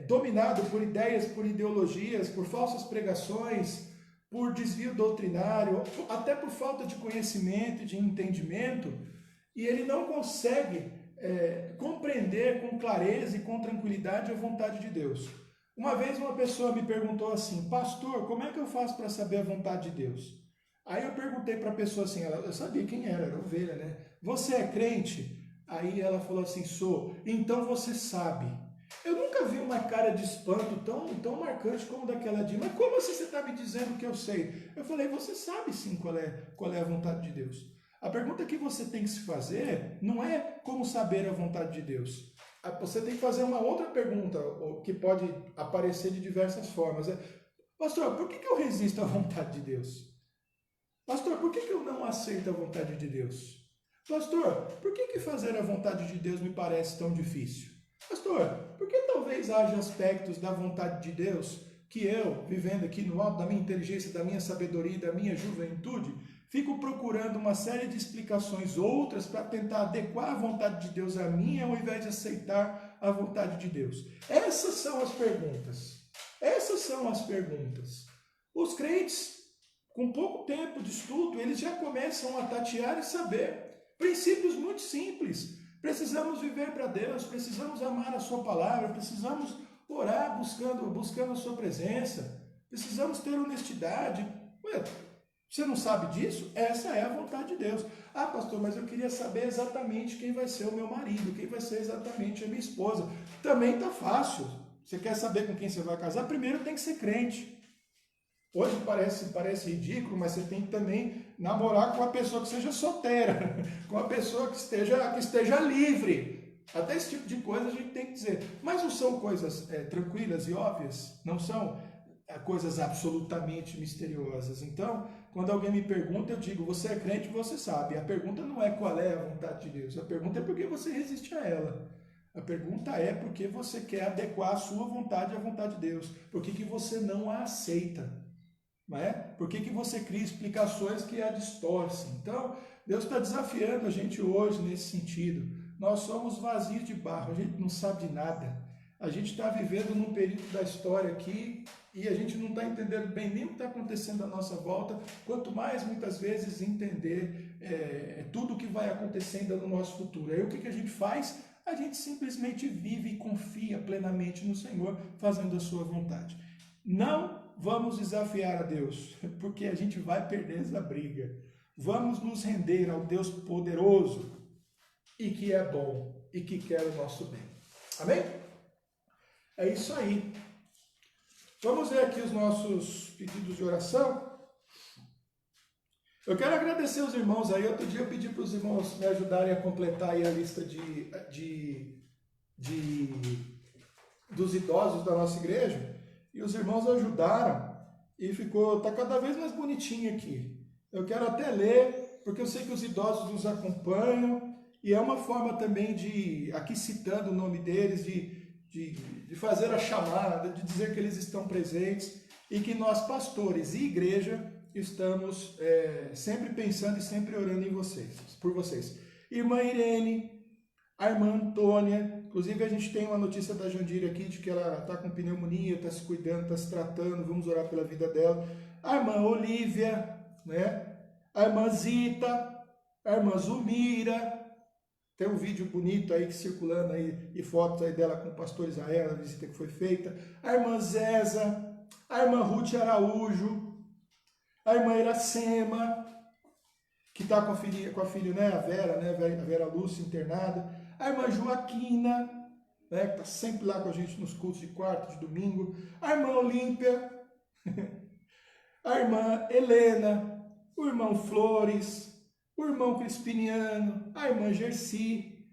dominado por ideias, por ideologias, por falsas pregações, por desvio doutrinário, até por falta de conhecimento e de entendimento, e ele não consegue compreender com clareza e com tranquilidade a vontade de Deus. Uma vez uma pessoa me perguntou assim, pastor, como é que eu faço para saber a vontade de Deus? Aí eu perguntei para a pessoa assim, eu sabia quem era ovelha, né? Você é crente? Aí ela falou assim, sou. Então você sabe. Eu nunca vi uma cara de espanto tão marcante como daquela de, mas como assim você está me dizendo que eu sei? Eu falei, você sabe sim qual é a vontade de Deus. A pergunta que você tem que se fazer não é como saber a vontade de Deus. Você tem que fazer uma outra pergunta, que pode aparecer de diversas formas. Pastor, por que eu resisto à vontade de Deus? Pastor, por que eu não aceito a vontade de Deus? Pastor, por que fazer a vontade de Deus me parece tão difícil? Pastor, por que talvez haja aspectos da vontade de Deus que eu, vivendo aqui no alto da minha inteligência, da minha sabedoria e da minha juventude, fico procurando uma série de explicações outras para tentar adequar a vontade de Deus à minha, ao invés de aceitar a vontade de Deus? Essas são as perguntas. Essas são as perguntas. Os crentes, com pouco tempo de estudo, eles já começam a tatear e saber princípios muito simples. Precisamos viver para Deus, precisamos amar a sua palavra, precisamos orar buscando a sua presença, precisamos ter honestidade. Ué, você não sabe disso? Essa é a vontade de Deus. Ah, pastor, mas eu queria saber exatamente quem vai ser o meu marido, quem vai ser exatamente a minha esposa. Também está fácil. Você quer saber com quem você vai casar? Primeiro tem que ser crente. Hoje parece ridículo, mas você tem que também namorar com uma pessoa que seja solteira, com uma pessoa que esteja livre. Até esse tipo de coisa a gente tem que dizer. Mas não são coisas tranquilas e óbvias, não são coisas absolutamente misteriosas. Então, quando alguém me pergunta, eu digo, você é crente, você sabe. A pergunta não é qual é a vontade de Deus, a pergunta é por que você resiste a ela. A pergunta é por que você quer adequar a sua vontade à vontade de Deus. Por que você não a aceita? Não é? Por que você cria explicações que a distorcem? Então, Deus está desafiando a gente hoje nesse sentido. Nós somos vazios de barro, a gente não sabe de nada. A gente está vivendo num período da história aqui e a gente não está entendendo bem nem o que está acontecendo à nossa volta, quanto mais, muitas vezes, entender tudo o que vai acontecendo no nosso futuro. Aí o que a gente faz? A gente simplesmente vive e confia plenamente no Senhor, fazendo a sua vontade. Não vamos desafiar a Deus, porque a gente vai perder essa briga. Vamos nos render ao Deus poderoso e que é bom e que quer o nosso bem. Amém? É isso aí. Vamos ver aqui os nossos pedidos de oração. Eu quero agradecer os irmãos aí. Outro dia eu pedi para os irmãos me ajudarem a completar aí a lista dos idosos da nossa igreja. E os irmãos ajudaram e está cada vez mais bonitinho aqui. Eu quero até ler, porque eu sei que os idosos nos acompanham e é uma forma também de, aqui citando o nome deles, de fazer a chamada, de dizer que eles estão presentes e que nós, pastores e igreja, estamos sempre pensando e sempre orando por vocês. Irmã Irene, a irmã Antônia, inclusive a gente tem uma notícia da Jandira aqui de que ela está com pneumonia, está se cuidando, está se tratando, vamos orar pela vida dela. A irmã Olívia, né? A irmã Zita, a irmã Zulmira, tem um vídeo bonito aí circulando aí e fotos aí dela com o pastor Israel, a visita que foi feita. A irmã Zéza, a irmã Ruth Araújo, a irmã Iracema, que está com a filha, né, a Vera Lúcia internada. A irmã Joaquina, né, que está sempre lá com a gente nos cultos de quarta, de domingo. A irmã Olímpia, a irmã Helena, o irmão Flores, o irmão Crispiniano, a irmã Gersi,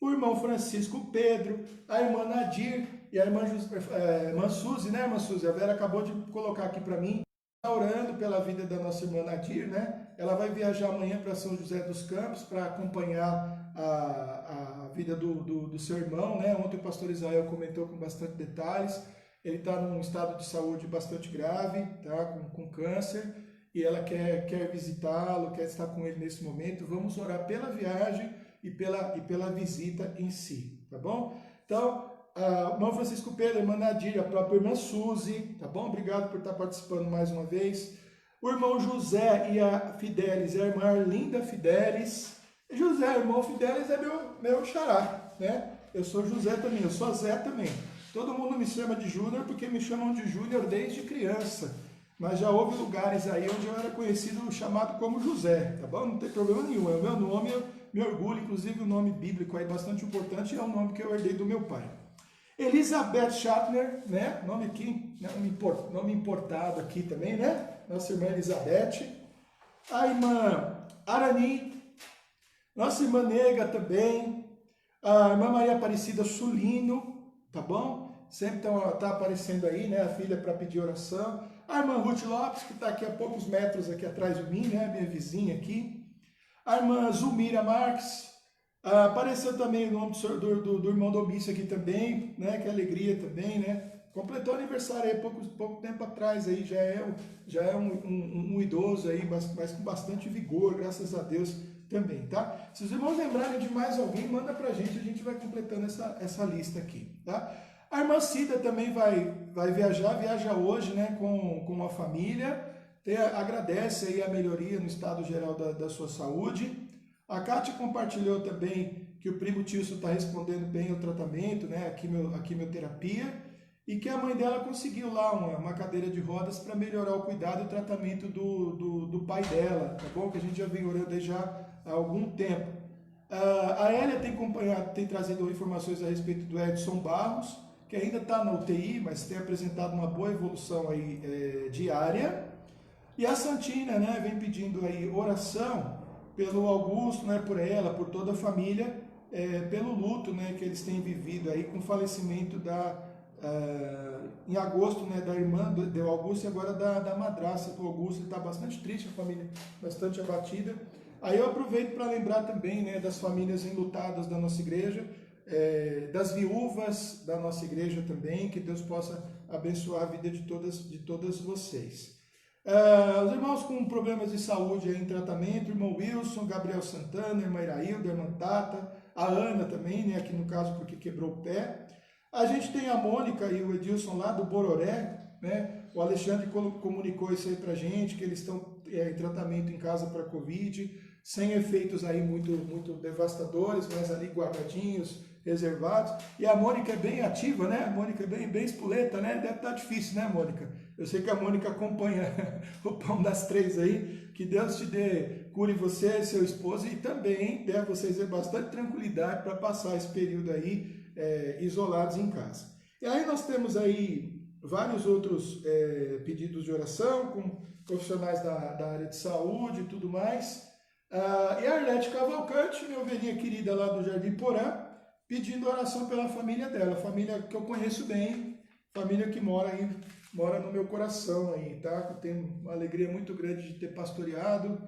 o irmão Francisco Pedro, a irmã Nadir e a irmã Suzy, né, irmã Suzy? A Vera acabou de colocar aqui para mim. Está orando pela vida da nossa irmã Nadir, né? Ela vai viajar amanhã para São José dos Campos para acompanhar a vida do seu irmão, né? Ontem o pastor Israel comentou com bastante detalhes. Ele está num estado de saúde bastante grave, tá? Com câncer, e ela quer visitá-lo, quer estar com ele nesse momento. Vamos orar pela viagem e pela visita em si, tá bom? Então, o irmão Francisco Pedro, a irmã Nadir, a própria irmã Suzy, tá bom? Obrigado por estar participando mais uma vez. O irmão José e a Fidelis, a irmã Arlinda Fidelis. José, irmão Fidelis, é meu xará, né? Eu sou José também, eu sou Zé também. Todo mundo me chama de Júnior porque me chamam de Júnior desde criança. Mas já houve lugares aí onde eu era conhecido, chamado como José, tá bom? Não tem problema nenhum, é o meu nome, eu me orgulho, inclusive o nome bíblico aí bastante importante, é o nome que eu herdei do meu pai. Elizabeth Schattner, né? Nome aqui, nome importado aqui também, né? Nossa irmã Elizabeth. A irmã Arani, nossa irmã Nega também. A irmã Maria Aparecida Sulino, tá bom? Sempre tá aparecendo aí, né? A filha para pedir oração. A irmã Ruth Lopes, que está aqui a poucos metros aqui atrás de mim, né? Minha vizinha aqui. A irmã Zulmira Marques. Apareceu também o nome do irmão Domício aqui também, né? Que alegria também, né? Completou aniversário aí pouco tempo atrás, aí já é um idoso aí, mas com bastante vigor, graças a Deus também, tá? Se os irmãos lembrarem de mais alguém, manda pra gente, a gente vai completando essa lista aqui, tá? A irmã Cida também vai viaja hoje, né, com a família, agradece aí a melhoria no estado geral da sua saúde. A Kátia compartilhou também que o primo Tilson está respondendo bem ao tratamento, né, a quimioterapia, e que a mãe dela conseguiu lá uma cadeira de rodas para melhorar o cuidado e o tratamento do pai dela, tá bom? Que a gente já vem orando aí já há algum tempo. A Hélia tem trazido informações a respeito do Edson Barros, que ainda está na UTI, mas tem apresentado uma boa evolução aí diária. E a Santina, né, vem pedindo aí oração pelo Augusto, né, por ela, por toda a família, pelo luto, né, que eles têm vivido aí com o falecimento em agosto, né, da irmã do Augusto e agora da madrasta do Augusto. Está bastante triste, a família bastante abatida. Aí eu aproveito para lembrar também, né, das famílias enlutadas da nossa igreja, das viúvas da nossa igreja também, que Deus possa abençoar a vida de todas vocês. Os irmãos com problemas de saúde em tratamento, irmão Wilson, Gabriel Santana, irmã Irailda, irmã Tata, a Ana também, né, aqui no caso porque quebrou o pé. A gente tem a Mônica e o Edilson lá do Bororé, né? O Alexandre comunicou isso aí pra gente, que eles estão em tratamento em casa para Covid, sem efeitos aí muito devastadores, mas ali guardadinhos, reservados. E a Mônica é bem ativa, né? A Mônica é bem espoleta, né? Deve estar difícil, né, Mônica? Eu sei que a Mônica acompanha o Pão das Três aí. Que Deus te cure você, seu esposo, e também dê a vocês bastante tranquilidade para passar esse período aí isolados em casa. E aí nós temos aí vários outros pedidos de oração com profissionais da área de saúde e tudo mais. E a Arlete Cavalcante, minha ovelhinha querida lá do Jardim Porã, pedindo oração pela família dela, família que eu conheço bem, família que mora no meu coração aí, tá? Eu tenho uma alegria muito grande de ter pastoreado.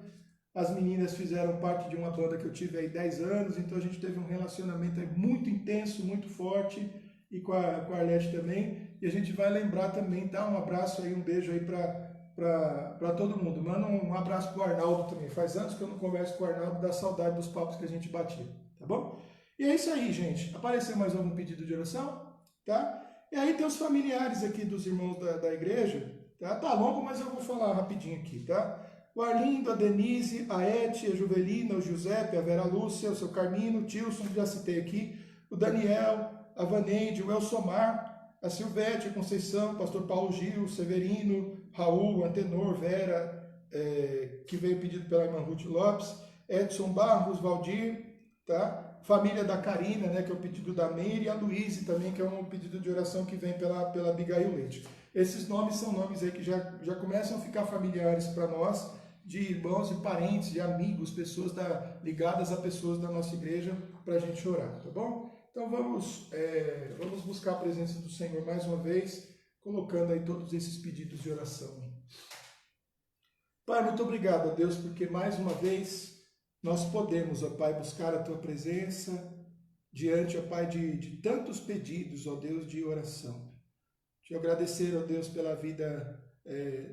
As meninas fizeram parte de uma banda que eu tive aí 10 anos, então a gente teve um relacionamento aí muito intenso, muito forte, e com a Arlete também. E a gente vai lembrar também, tá? Um abraço aí, um beijo aí para todo mundo. Manda um abraço pro Arnaldo também. Faz anos que eu não converso com o Arnaldo, dá saudade dos papos que a gente batia, tá bom? E é isso aí, gente. Apareceu mais algum pedido de oração? Tá? E aí tem os familiares aqui dos irmãos da igreja, tá? Tá longo, mas eu vou falar rapidinho aqui, tá? O Arlindo, a Denise, a Eti, a Juvelina, o Giuseppe, a Vera Lúcia, o seu Carmino, o Tilson, que já citei aqui, o Daniel, a Vaneide, o Elsomar, a Silvete, a Conceição, o pastor Paulo Gil, o Severino, Raul, Antenor, Vera, que veio pedido pela irmã Ruth Lopes, Edson Barros, Valdir, tá? Família da Karina, né, que é o pedido da Meire, e a Luíse também, que é um pedido de oração que vem pela Abigail Leite. Esses nomes são nomes aí que já começam a ficar familiares para nós, de irmãos e parentes, de amigos, pessoas ligadas a pessoas da nossa igreja, para a gente orar, tá bom? Então vamos buscar a presença do Senhor mais uma vez, colocando aí todos esses pedidos de oração. Pai, muito obrigado a Deus, porque mais uma vez nós podemos, ó Pai, buscar a Tua presença diante, ó Pai, de tantos pedidos, ó Deus, de oração. Te agradecer, ó Deus, pela vida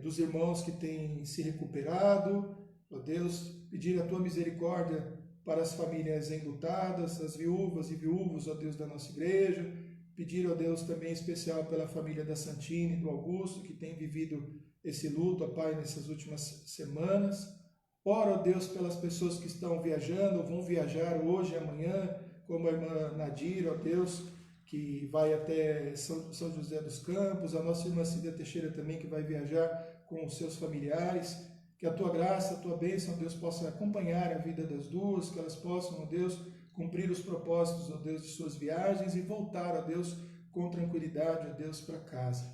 dos irmãos que têm se recuperado, ó Deus, pedir a Tua misericórdia para as famílias enlutadas, as viúvas e viúvos, ó Deus, da nossa igreja, pedir, ó Deus, também em especial pela família da Santine e do Augusto, que tem vivido esse luto, ó Pai, nessas últimas semanas. Ora, ó Deus, pelas pessoas que estão viajando, vão viajar hoje e amanhã, como a irmã Nadir, ó Deus, que vai até São José dos Campos, a nossa irmã Cida Teixeira também, que vai viajar com os seus familiares. Que a Tua graça, a Tua bênção, ó Deus, possa acompanhar a vida das duas, que elas possam, ó Deus, cumprir os propósitos, ó Deus, de suas viagens e voltar, ó Deus, com tranquilidade, ó Deus, para casa.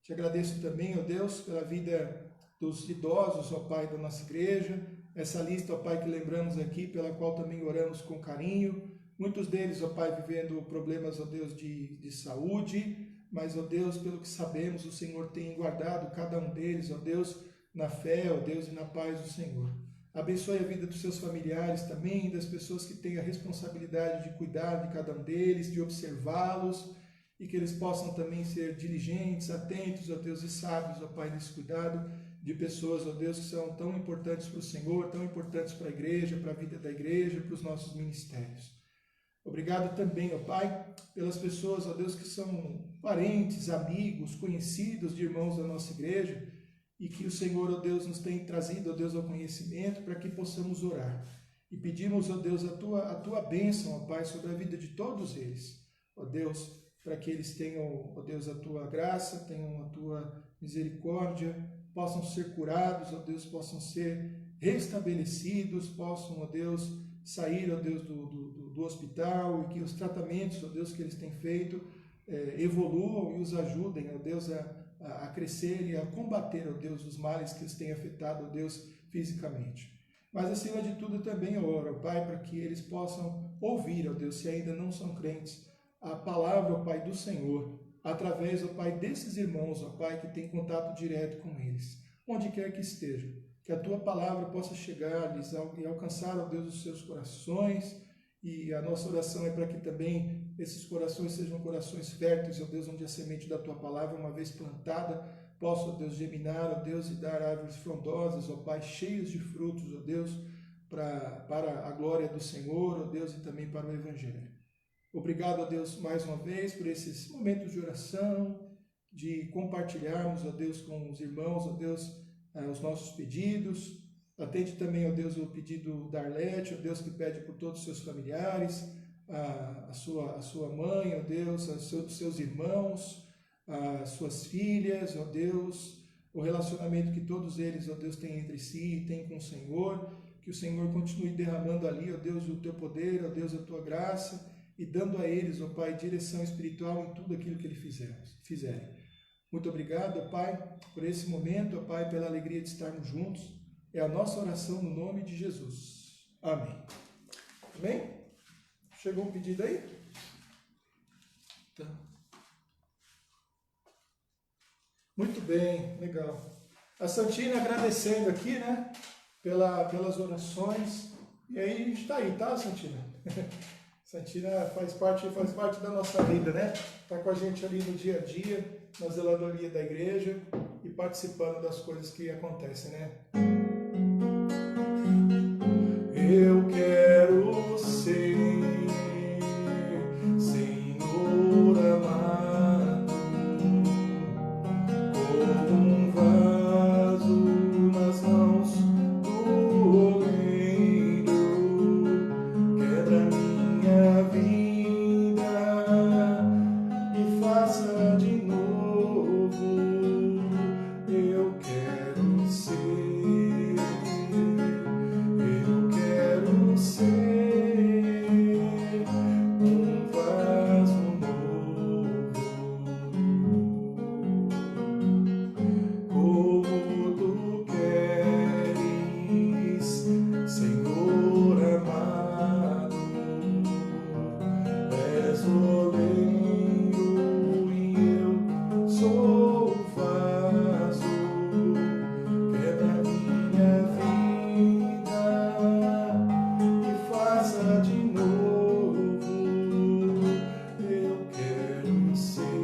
Te agradeço também, ó Deus, pela vida dos idosos, ó Pai, da nossa igreja, essa lista, ó Pai, que lembramos aqui, pela qual também oramos com carinho. Muitos deles, ó Pai, vivendo problemas, ó Deus, de saúde, mas, ó Deus, pelo que sabemos, o Senhor tem guardado cada um deles, ó Deus, na fé, ó Deus, e na paz do Senhor. Abençoe a vida dos seus familiares também, das pessoas que têm a responsabilidade de cuidar de cada um deles, de observá-los, e que eles possam também ser diligentes, atentos, ó Deus, e sábios, ó Pai, nesse cuidado de pessoas, ó Deus, que são tão importantes para o Senhor, tão importantes para a igreja, para a vida da igreja, para os nossos ministérios. Obrigado também, ó Pai, pelas pessoas, ó Deus, que são parentes, amigos, conhecidos de irmãos da nossa igreja, e que o Senhor, ó Deus, nos tem trazido, ó Deus, ao conhecimento para que possamos orar. E pedimos, ó Deus, a tua bênção, ó Pai, sobre a vida de todos eles. Ó Deus, para que eles tenham, ó Deus, a tua graça, tenham a tua misericórdia, possam ser curados, ó Deus, possam ser restabelecidos, possam, ó Deus, sair, ó Deus, do hospital, e que os tratamentos, ó Deus, que eles têm feito evoluam e os ajudem, ó Deus, a crescer e a combater, ó Deus, os males que os têm afetado, ó Deus, fisicamente. Mas, acima de tudo, também eu oro, ó Pai, para que eles possam ouvir, ó Deus, se ainda não são crentes, a palavra, ó Pai, do Senhor, através, ó Pai, desses irmãos, ó Pai, que têm contato direto com eles, onde quer que estejam, que a Tua palavra possa chegar-lhes e alcançar, ó Deus, os seus corações, e a nossa oração é para que também esses corações sejam corações férteis, ó Deus, onde a semente da Tua palavra, uma vez plantada, possa, ó Deus, germinar, ó Deus, e dar árvores frondosas, ó Pai, cheias de frutos, ó Deus, para a glória do Senhor, ó Deus, e também para o Evangelho. Obrigado, ó Deus, mais uma vez por esses momentos de oração, de compartilharmos, ó Deus, com os irmãos, ó Deus, os nossos pedidos. Atende também, ó Deus, o pedido da Arlete, ó Deus, que pede por todos os seus familiares, a sua mãe, ó Deus, os seus irmãos, as suas filhas, ó Deus, o relacionamento que todos eles, ó Deus, têm entre si e têm com o Senhor. Que o Senhor continue derramando ali, ó Deus, o Teu poder, ó Deus, a Tua graça, e dando a eles, ó Pai, direção espiritual em tudo aquilo que eles fizerem. Muito obrigado, ó Pai, por esse momento, ó Pai, pela alegria de estarmos juntos. É a nossa oração no nome de Jesus. Amém. Amém? Chegou um pedido aí? Tá. Muito bem, legal. A Santina agradecendo aqui, né, pelas orações. E aí a gente está aí, tá, Santina? Santina faz parte da nossa vida, né? Está com a gente ali no dia a dia, na zeladoria da igreja e participando das coisas que acontecem, né? Eu quero ser Senhor amado, como um vaso nas mãos do oleiro, quebra minha vida e faça de novo. Eu quero ser, eu quero ser um vaso novo, como tu queres, Senhor amado. És oleiro e eu sou o vaso, quebra minha vida e faça de novo. Eu quero ser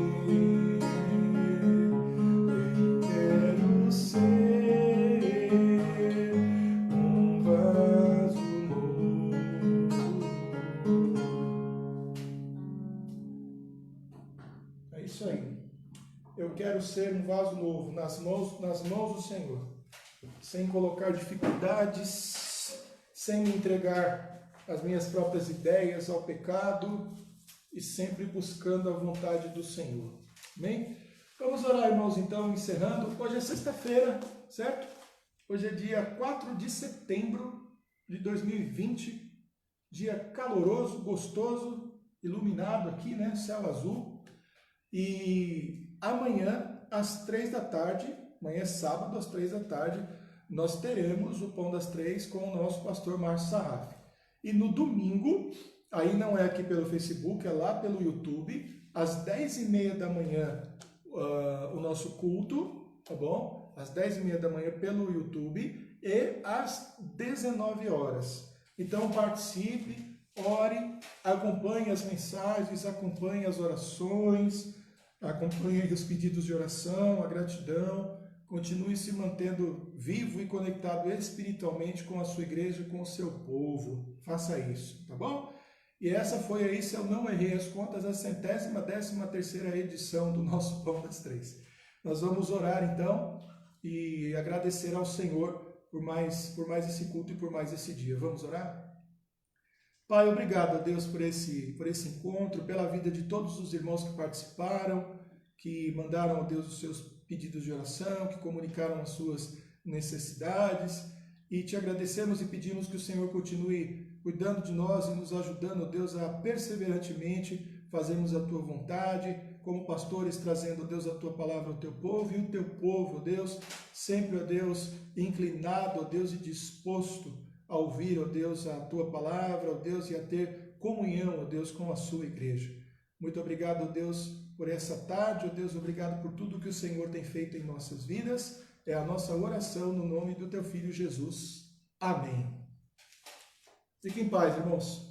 um vaso novo. É isso aí. Eu quero ser um vaso novo nas mãos do Senhor, sem colocar dificuldades, sem me entregar as minhas próprias ideias ao pecado e sempre buscando a vontade do Senhor. Amém? Vamos orar, irmãos, então, encerrando. Hoje é sexta-feira, certo? Hoje é dia 4 de setembro de 2020, dia caloroso, gostoso, iluminado aqui, né? Céu azul. E amanhã, às 3 da tarde, amanhã é sábado, às 3 da tarde, nós teremos o Pão das Três com o nosso pastor Márcio Sarraf. E no domingo, aí não é aqui pelo Facebook, é lá pelo YouTube, às 10h30 da manhã, o nosso culto, tá bom? Às 10h30 da manhã pelo YouTube, e às 19 horas. Então participe, ore, acompanhe as mensagens, acompanhe as orações, acompanhe os pedidos de oração, a gratidão. Continue se mantendo vivo e conectado espiritualmente com a sua igreja, com o seu povo. Faça isso, tá bom? E essa foi aí, se eu não errei as contas, a 113ª edição do nosso Pão das Três. Nós vamos orar então e agradecer ao Senhor por mais esse culto e por mais esse dia. Vamos orar? Pai, obrigado a Deus por esse encontro, pela vida de todos os irmãos que participaram, que mandaram a Deus os seus pedidos de oração, que comunicaram as suas necessidades, e te agradecemos e pedimos que o Senhor continue cuidando de nós e nos ajudando, ó Deus, a perseverantemente fazermos a tua vontade, como pastores trazendo, ó Deus, a tua palavra ao teu povo, e o teu povo, ó Deus, sempre, ó Deus, inclinado, ó Deus, e disposto a ouvir, ó Deus, a tua palavra, ó Deus, e a ter comunhão, ó Deus, com a sua igreja. Muito obrigado, ó Deus, por essa tarde, ó Deus, obrigado por tudo que o Senhor tem feito em nossas vidas. É a nossa oração no nome do teu Filho Jesus. Amém. Fiquem em paz, irmãos.